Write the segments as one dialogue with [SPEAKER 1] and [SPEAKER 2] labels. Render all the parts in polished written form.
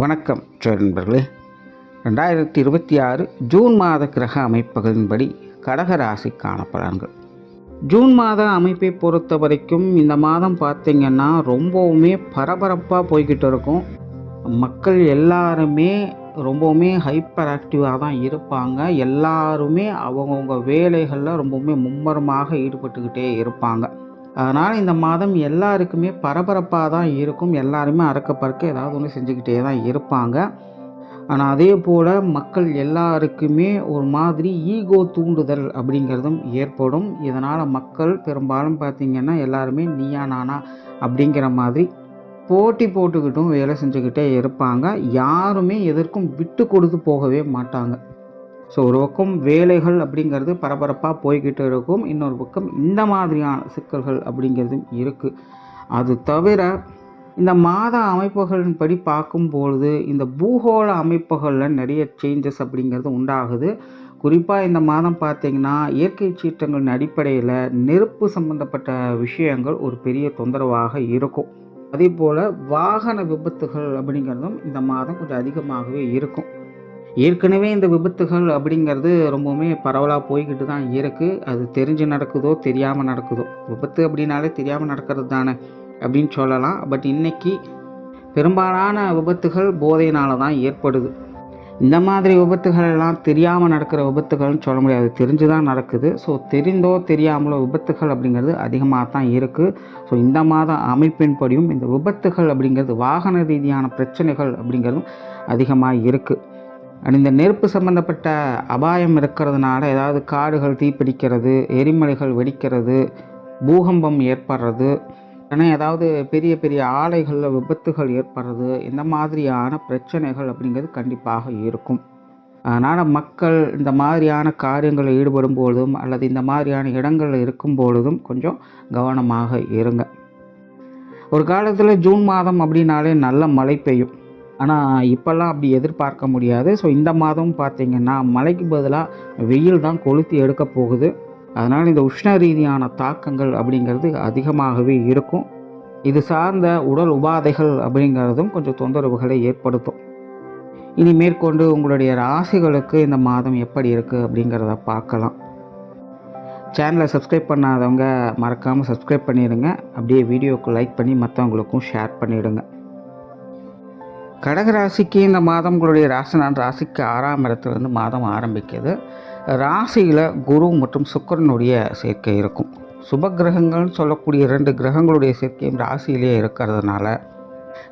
[SPEAKER 1] வணக்கம் நண்பர்களே. 2026 ஜூன் மாத கிரக அமைப்புகளின்படி கடக ராசிக்கான பலன்கள். ஜூன் மாத அமைப்பை பொறுத்த வரைக்கும் இந்த மாதம் பார்த்திங்கன்னா ரொம்பவுமே பரபரப்பாக போய்கிட்டு இருக்கும். மக்கள் எல்லாருமே ரொம்பவுமே ஹைப்பர் ஆக்டிவாக தான் இருப்பாங்க. எல்லாருமே அவங்கவுங்க வேலைகளில் ரொம்பவுமே மும்மரமாக ஈடுபட்டுக்கிட்டே இருப்பாங்க. அதனால் இந்த மாதம் எல்லாருக்குமே பரபரப்பாக தான் இருக்கும். எல்லாருமே அறக்க பறக்க ஏதாவது ஒன்று செஞ்சுக்கிட்டே தான் இருப்பாங்க. ஆனால் அதே போல் மக்கள் எல்லாருக்குமே ஒரு மாதிரி ஈகோ தூண்டுதல் அப்படிங்கிறதும் ஏற்படும். இதனால் மக்கள் பெரும்பாலும் பார்த்திங்கன்னா எல்லாருமே நீயா நானா அப்படிங்கிற மாதிரி போட்டி போட்டுக்கிட்டும் வேலை செஞ்சுக்கிட்டே இருப்பாங்க. யாருமே எதற்கும் விட்டு கொடுத்து போகவே மாட்டாங்க. ஸோ ஒரு பக்கம் வேலைகள் அப்படிங்கிறது பரபரப்பாக போய்கிட்டு இருக்கும். இன்னொரு பக்கம் இந்த மாதிரியான சிக்கல்கள் அப்படிங்கிறதும் இருக்குது. அது தவிர இந்த மாத அமைப்புகளின்படி பார்க்கும்பொழுது இந்த பூகோள அமைப்புகளில் நிறைய சேஞ்சஸ் அப்படிங்கிறது உண்டாகுது. குறிப்பாக இந்த மாதம் பார்த்திங்கன்னா இயற்கை சீற்றங்களின் அடிப்படையில் நெருப்பு சம்பந்தப்பட்ட விஷயங்கள் ஒரு பெரிய தொந்தரவாக இருக்கும். அதே போல் வாகன விபத்துகள் அப்படிங்கிறதும் இந்த மாதம் கொஞ்சம் அதிகமாகவே இருக்கும். ஏற்கனவே இந்த விபத்துகள் அப்படிங்கிறது ரொம்பவுமே பரவலாக போய்கிட்டு தான் இருக்குது. அது தெரிஞ்சு நடக்குதோ தெரியாமல் நடக்குதோ, விபத்து அப்படின்னாலே தெரியாமல் நடக்கிறது தானே அப்படின்னு சொல்லலாம். பட் இன்றைக்கி பெரும்பாலான விபத்துகள் போதையினால தான் ஏற்படுது. இந்த மாதிரி விபத்துகள் எல்லாம் தெரியாமல் நடக்கிற விபத்துகள்னு சொல்ல முடியாது, தெரிஞ்சு தான் நடக்குது. ஸோ தெரிந்தோ தெரியாமலோ விபத்துகள் அப்படிங்கிறது அதிகமாக தான் இருக்குது. ஸோ இந்த மாத அமைப்பின்படியும் இந்த விபத்துகள் அப்படிங்கிறது வாகன ரீதியான பிரச்சனைகள் அப்படிங்கிறதும் அதிகமாக இருக்குது. இந்த நெருப்பு சம்பந்தப்பட்ட அபாயம் இருக்கிறதுனால ஏதாவது காடுகள் தீப்பிடிக்கிறது, எரிமலைகள் வெடிக்கிறது, பூகம்பம் ஏற்படுறது, ஏதாவது பெரிய பெரிய ஆலைகளில் விபத்துகள் ஏற்படுறது, இந்த மாதிரியான பிரச்சனைகள் அப்படிங்கிறது கண்டிப்பாக இருக்கும். அதனால் மக்கள் இந்த மாதிரியான காரியங்களில் ஈடுபடும் பொழுதும் அல்லது இந்த மாதிரியான இடங்களில் இருக்கும் பொழுதும் கொஞ்சம் கவனமாக இருங்க. ஒரு காலத்தில் ஜூன் மாதம் அப்படின்னாலே நல்ல மழை பெய்யும். ஆனால் இப்போல்லாம் அப்படி எதிர்பார்க்க முடியாது. ஸோ இந்த மாதம் பார்த்திங்கன்னா மழைக்கு பதிலாக வெயில் தான் கொளுத்தி எடுக்க போகுது. அதனால் இந்த உஷ்ண ரீதியான தாக்கங்கள் அப்படிங்கிறது அதிகமாகவே இருக்கும். இது சார்ந்த உடல் உபாதைகள் அப்படிங்கிறதும் கொஞ்சம் தொந்தரவுகளை ஏற்படுத்தும். இனி மேற்கொண்டு உங்களுடைய ராசிகளுக்கு இந்த மாதம் எப்படி இருக்குது அப்படிங்கிறத பார்க்கலாம். சேனலை சப்ஸ்கிரைப் பண்ணாதவங்க மறக்காமல் சப்ஸ்கிரைப் பண்ணிடுங்க. அப்படியே வீடியோவுக்கு லைக் பண்ணி மற்றவங்களுக்கும் ஷேர் பண்ணிவிடுங்க. கடகராசிக்கு இந்த மாதம் உங்களுடைய ராசிக்கு 6ஆம் இடத்துலேருந்து மாதம் ஆரம்பிக்குது. ராசியில் குரு மற்றும் சுக்கிரனுடைய சேர்க்கை இருக்கும். சுபகிரகங்கள்னு சொல்லக்கூடிய 2 கிரகங்களுடைய சேர்க்கையும் ராசியிலேயே இருக்கிறதுனால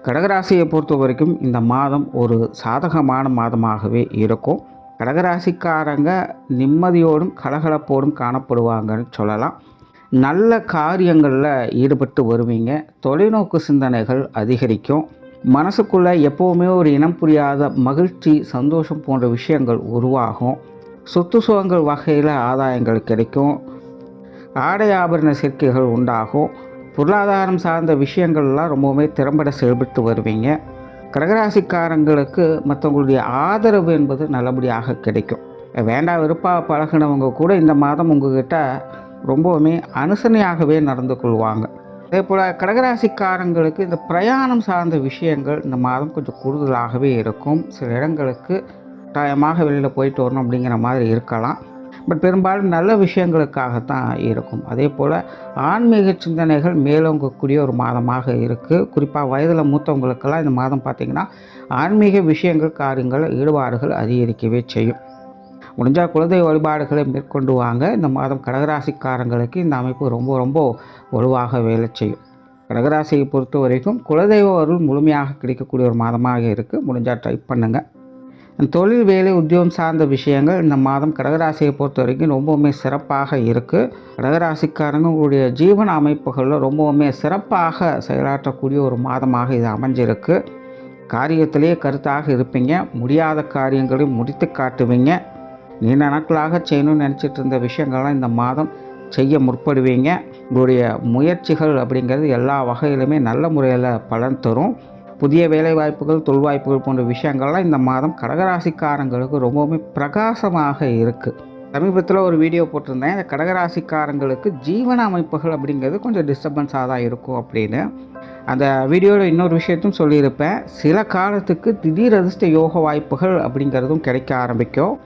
[SPEAKER 1] கடகராசியை பொறுத்த வரைக்கும் இந்த மாதம் ஒரு சாதகமான மாதமாகவே இருக்கும். கடகராசிக்காரங்க நிம்மதியோடும் கலகலப்போடும் காணப்படுவாங்கன்னு சொல்லலாம். நல்ல காரியங்களில் ஈடுபட்டு வருவீங்க. தொலைநோக்கு சிந்தனைகள் அதிகரிக்கும். மனசுக்குள்ளே எப்போவுமே ஒரு இனம் புரியாத மகிழ்ச்சி, சந்தோஷம் போன்ற விஷயங்கள் உருவாகும். சொத்து சுகங்கள் வகையில் ஆதாயங்கள் கிடைக்கும். ஆடை ஆபரண சேர்க்கைகள் உண்டாகும். பொருளாதாரம் சார்ந்த விஷயங்கள்லாம் ரொம்பவுமே திறம்பட செயல்பட்டு வருவீங்க. கடகராசிக்காரங்களுக்கு மற்றவங்களுடைய ஆதரவு என்பது நல்லபடியாக கிடைக்கும். வேண்டா வெறுப்பாக பழகினவங்க கூட இந்த மாதம் உங்ககிட்ட ரொம்பவுமே அனுசரணையாகவே நடந்து கொள்வாங்க. அதே போல் கடகராசிக்காரங்களுக்கு இந்த பிரயாணம் சார்ந்த விஷயங்கள் இந்த மாதம் கொஞ்சம் கூடுதலாகவே இருக்கும். சில இடங்களுக்கு கட்டாயமாக வெளியில் போயிட்டு வரணும் அப்படிங்கிற மாதிரி இருக்கலாம். பட் பெரும்பாலும் நல்ல விஷயங்களுக்காகத்தான் இருக்கும். அதே போல் ஆன்மீக சிந்தனைகள் மேலோங்கக்கூடிய ஒரு மாதமாக இருக்குது. குறிப்பாக வயதில் மூத்தவங்களுக்கெல்லாம் இந்த மாதம் பார்த்திங்கன்னா ஆன்மீக விஷயங்கள் காரியங்கள் ஈடுபாடுகள் அதிகரிக்கவே செய்யும். முடிஞ்சால் குலதெய்வ வழிபாடுகளை மேற்கொண்டு வாங்க. இந்த மாதம் கடகராசிக்காரங்களுக்கு இந்த அமைப்பு ரொம்ப ரொம்ப வலுவாக வேலை செய்யும். கடகராசியை பொறுத்த வரைக்கும் குலதெய்வ அருள் முழுமையாக கிடைக்கக்கூடிய ஒரு மாதமாக இருக்குது. முடிஞ்சால் ட்ரை பண்ணுங்கள். தொழில், வேலை, உத்தியோகம் சார்ந்த விஷயங்கள் இந்த மாதம் கடகராசியை பொறுத்த வரைக்கும் ரொம்பவுமே சிறப்பாக இருக்குது. கடகராசிக்காரங்க உங்களுடைய ஜீவன அமைப்புகளில் ரொம்பவுமே சிறப்பாக செயலாற்றக்கூடிய ஒரு மாதமாக இது அமைஞ்சிருக்கு. காரியத்திலே கருத்தாக இருப்பீங்க. முடியாத காரியங்களையும் முடித்து காட்டுவீங்க. நீண்ட நாட்களாக செய்யணும்னு நினச்சிட்டு இருந்த விஷயங்கள்லாம் இந்த மாதம் செய்ய முற்படுவீங்க. உங்களுடைய முயற்சிகள் அப்படிங்கிறது எல்லா வகையிலுமே நல்ல முறையில் பலன் தரும். புதிய வேலை வாய்ப்புகள், தொழில் வாய்ப்புகள் போன்ற விஷயங்கள்லாம் இந்த மாதம் கடகராசிக்காரங்களுக்கு ரொம்பவுமே பிரகாசமாக இருக்குது. சமீபத்தில் ஒரு வீடியோ போட்டிருந்தேன். இந்த கடகராசிக்காரங்களுக்கு ஜீவன அமைப்புகள் அப்படிங்கிறது கொஞ்சம் டிஸ்டர்பன்ஸாக தான் இருக்கும் அப்படின்னு. அந்த வீடியோவில் இன்னொரு விஷயத்தையும் சொல்லியிருப்பேன். சில காலத்துக்கு திடீர் அதிர்ஷ்ட யோக வாய்ப்புகள் அப்படிங்கிறதும் கிடைக்க ஆரம்பிக்கும்.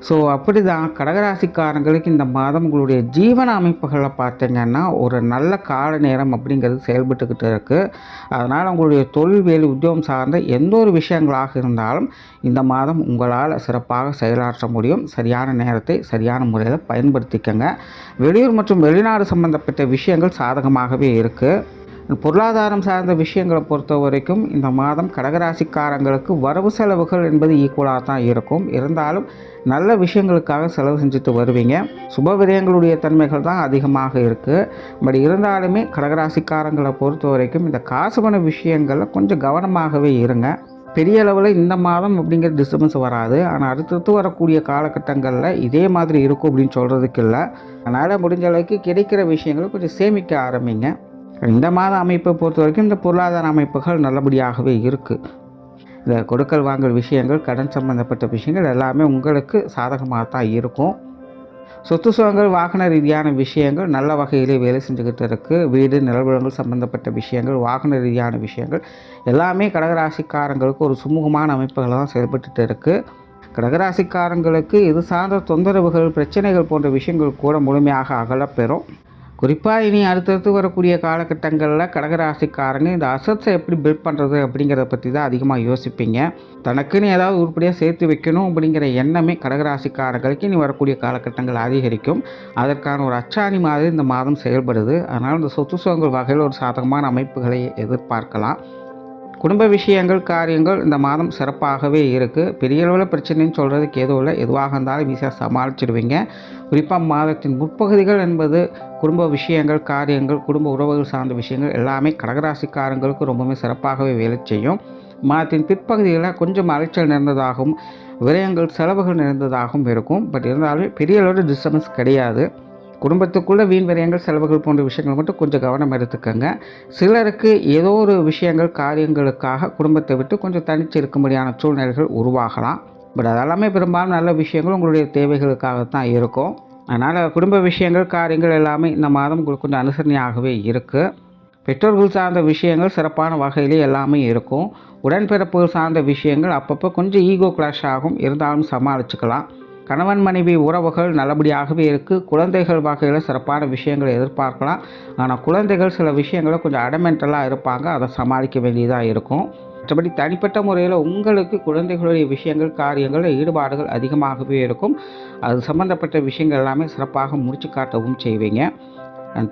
[SPEAKER 1] ஸோ அப்படி தான் கடகராசிக்காரங்களுக்கு இந்த மாதம் உங்களுடைய ஜீவன அமைப்புகளை பார்த்தீங்கன்னா ஒரு நல்ல கால நேரம் அப்படிங்கிறது செயல்பட்டுக்கிட்டு இருக்குது. அதனால் உங்களுடைய தொழில் வேலை உத்தியோகம் சார்ந்த எந்த ஒரு விஷயங்களாக இருந்தாலும் இந்த மாதம் உங்களால் சிறப்பாக செயலாற்ற முடியும். சரியான நேரத்தை சரியான முறையில் பயன்படுத்திக்கங்க. வெளியூர் மற்றும் வெளிநாடு சம்பந்தப்பட்ட விஷயங்கள் சாதகமாகவே இருக்குது. பொருளாதாரம் சார்ந்த விஷயங்களை பொறுத்த வரைக்கும் இந்த மாதம் கடகராசிக்காரங்களுக்கு வரவு செலவுகள் என்பது ஈக்குவலாக தான் இருக்கும். இருந்தாலும் நல்ல விஷயங்களுக்காக செலவு செஞ்சுட்டு வருவீங்க. சுப விரயங்களுடைய தன்மைகள் தான் அதிகமாக இருக்குது. பட் இருந்தாலுமே கடகராசிக்காரங்களை பொறுத்த வரைக்கும் இந்த காசு பண விஷயங்களில் கொஞ்சம் கவனமாகவே இருங்க. பெரிய அளவில் இந்த மாதம் அப்படிங்கிற டிஸ்டர்பன்ஸ் வராது. ஆனால் அடுத்தடுத்து வரக்கூடிய காலகட்டங்களில் இதே மாதிரி இருக்கும் அப்படின்னு சொல்கிறதுக்கு இல்லை. அதனால் முடிஞ்ச அளவுக்கு கிடைக்கிற விஷயங்களை கொஞ்சம் சேமிக்க ஆரம்பிங்க. இந்த மாத அமைப்பை பொறுத்த வரைக்கும் இந்த பொருளாதார அமைப்புகள் நல்லபடியாகவே இருக்குது. இந்த கொடுக்கல் வாங்கல் விஷயங்கள், கடன் சம்பந்தப்பட்ட விஷயங்கள் எல்லாமே உங்களுக்கு சாதகமாக தான் இருக்கும். சொத்து சுகங்கள், வாகன ரீதியான விஷயங்கள் நல்ல வகையிலே வேலை செஞ்சுக்கிட்டு இருக்குது. வீடு நிலவரங்கள் சம்பந்தப்பட்ட விஷயங்கள், வாகன ரீதியான விஷயங்கள் எல்லாமே கடகராசிக்காரங்களுக்கு ஒரு சுமூகமான அமைப்புகள் தான் செயல்பட்டு இருக்குது. கடகராசிக்காரங்களுக்கு இது சார்ந்த தொந்தரவுகள், பிரச்சனைகள் போன்ற விஷயங்கள் கூட முழுமையாக அகலப்பெறும். குறிப்பாக இனி அடுத்தடுத்து வரக்கூடிய காலகட்டங்களில் கடகராசிக்காரங்க இந்த அசட்ஸை எப்படி பில்ட் பண்ணுறது அப்படிங்கிறத பற்றி தான் அதிகமாக யோசிப்பீங்க. தனக்குன்னு ஏதாவது உருப்படியாக சேர்த்து வைக்கணும் அப்படிங்கிற எண்ணமே கடகராசிக்காரங்களுக்கு இனி வரக்கூடிய காலகட்டங்கள் அதிகரிக்கும். அதற்கான ஒரு அச்சாணி மாதிரி இந்த மாதம் செயல்படுது. அதனால் இந்த சொத்து சுகங்கள் வகையில் ஒரு சாதகமான அமைப்புகளை எதிர்பார்க்கலாம். குடும்ப விஷயங்கள், காரியங்கள் இந்த மாதம் சிறப்பாகவே இருக்குது. பெரிய அளவில் பிரச்சனைன்னு சொல்கிறதுக்கு எதுவும் இல்லை. எதுவாக இருந்தாலும் ஈஸியாக சமாளிச்சிடுவீங்க. குறிப்பாக மாதத்தின் முற்பகுதிகள் என்பது குடும்ப விஷயங்கள், காரியங்கள், குடும்ப உறவுகள் சார்ந்த விஷயங்கள் எல்லாமே கடகராசிக்காரங்களுக்கு ரொம்பவே சிறப்பாகவே வேலை செய்யும். மாதத்தின் பிற்பகுதியில் கொஞ்சம் அலைச்சல் நிறைந்ததாகவும் விரயங்கள், செலவுகள் நிறைந்ததாகவும் இருக்கும். பட் இருந்தாலும் பெரிய அளவில் டிஸ்டர்பன்ஸ் கிடையாது. குடும்பத்துக்குள்ளே வீண் விரயங்கள், செலவுகள் போன்ற விஷயங்கள் மட்டும் கொஞ்சம் கவனம் எடுத்துக்கங்க. சிலருக்கு ஏதோ ஒரு விஷயங்கள், காரியங்களுக்காக குடும்பத்தை விட்டு கொஞ்சம் தனிச்சு இருக்கும்படியான சூழ்நிலைகள் உருவாகலாம். பட் அதெல்லாமே பெரும்பாலும் நல்ல விஷயங்கள் உங்களுடைய தேவைகளுக்காகத்தான் இருக்கும். அதனால் குடும்ப விஷயங்கள், காரியங்கள் எல்லாமே இந்த மாதம் உங்களுக்கு கொஞ்சம் அனுசரணையாகவே இருக்குது. பெற்றோர்கள் சார்ந்த விஷயங்கள் சிறப்பான வகையிலே எல்லாமே இருக்கும். உடன்பிறப்புகள் சார்ந்த விஷயங்கள் அப்பப்போ கொஞ்சம் ஈகோ கிளாஷ் ஆகும். இருந்தாலும் சமாளிச்சுக்கலாம். கணவன் மனைவி உறவுகள் நல்லபடியாகவே இருக்குது. குழந்தைகள் வகையில் சிறப்பான விஷயங்களை எதிர்பார்க்கலாம். ஆனால் குழந்தைகள் சில விஷயங்களை கொஞ்சம் அடமெண்டலாக இருப்பாங்க. அதை சமாளிக்க வேண்டியதாக இருக்கும். மற்றபடி தனிப்பட்ட முறையில் உங்களுக்கு குழந்தைகளுடைய விஷயங்கள், காரியங்களில் ஈடுபாடுகள் அதிகமாகவே இருக்கும். அது சம்பந்தப்பட்ட விஷயங்கள் எல்லாமே சிறப்பாக முடிச்சு காட்டவும் செய்வீங்க.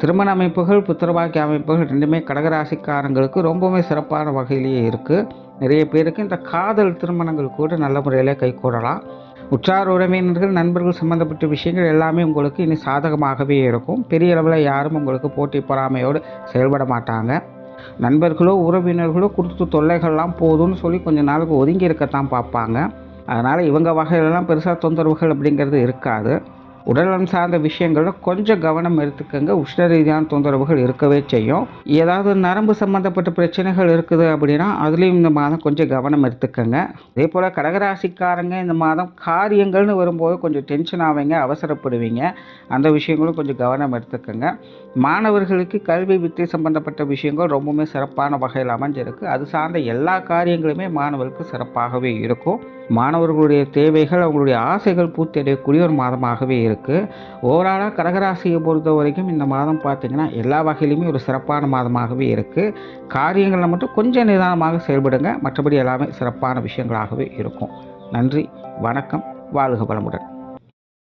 [SPEAKER 1] திருமண அமைப்புகள், புத்திரபாக்கிய அமைப்புகள் ரெண்டுமே கடகராசிக்காரங்களுக்கு ரொம்பவுமே சிறப்பான வகையிலேயே இருக்குது. நிறைய பேருக்கு இந்த காதல் திருமணங்கள் கூட நல்ல முறையில் கைகூடலாம். உற்றார் உறவினர்கள், நண்பர்கள் சம்மந்தப்பட்ட விஷயங்கள் எல்லாமே உங்களுக்கு இனி சாதகமாகவே இருக்கும். பெரிய அளவில் யாரும் உங்களுக்கு போட்டி பொறாமையோடு செயல்பட மாட்டாங்க. நண்பர்களோ உறவினர்களோ கொடுத்த தொல்லைகள்லாம் போதும்னு சொல்லி கொஞ்சம் நாளுக்கு ஒதுங்கி இருக்கத்தான் பார்ப்பாங்க. அதனால் இவங்க வகையிலலாம் பெருசாக தொந்தரவுகள் அப்படிங்கிறது இருக்காது. உடல்நலம் சார்ந்த விஷயங்களில் கொஞ்சம் கவனம் எடுத்துக்கங்க. உஷ்ண ரீதியான தொந்தரவுகள் இருக்கவே செய்யும். ஏதாவது நரம்பு சம்மந்தப்பட்ட பிரச்சனைகள் இருக்குது அப்படின்னா அதுலேயும் இந்த மாதம் கொஞ்சம் கவனம் எடுத்துக்கங்க. அதே போல் கடகராசிக்காரங்க இந்த மாதம் காரியங்கள்னு வரும்போது கொஞ்சம் டென்ஷன் ஆவீங்க, அவசரப்படுவீங்க. அந்த விஷயங்களும் கொஞ்சம் கவனம் எடுத்துக்கங்க. மாணவர்களுக்கு கல்வி வித்தை சம்பந்தப்பட்ட விஷயங்கள் ரொம்பவுமே சிறப்பான வகையில் அமைஞ்சிருக்கு. அது சார்ந்த எல்லா காரியங்களுமே மாணவர்களுக்கு சிறப்பாகவே இருக்கும். மாணவர்களுடைய தேவைகள், அவங்களுடைய ஆசைகள் பூர்த்தி அடையக்கூடிய ஒரு மாதமாகவே இருக்குது. ஓவராலாக கடகராசியை பொறுத்த வரைக்கும் இந்த மாதம் பார்த்திங்கன்னா எல்லா வகையிலுமே ஒரு சிறப்பான மாதமாகவே இருக்குது. காரியங்களில் மட்டும் கொஞ்சம் நிதானமாக செயல்படுங்க. மற்றபடி எல்லாமே சிறப்பான விஷயங்களாகவே இருக்கும். நன்றி, வணக்கம், வாழ்க வளமுடன்.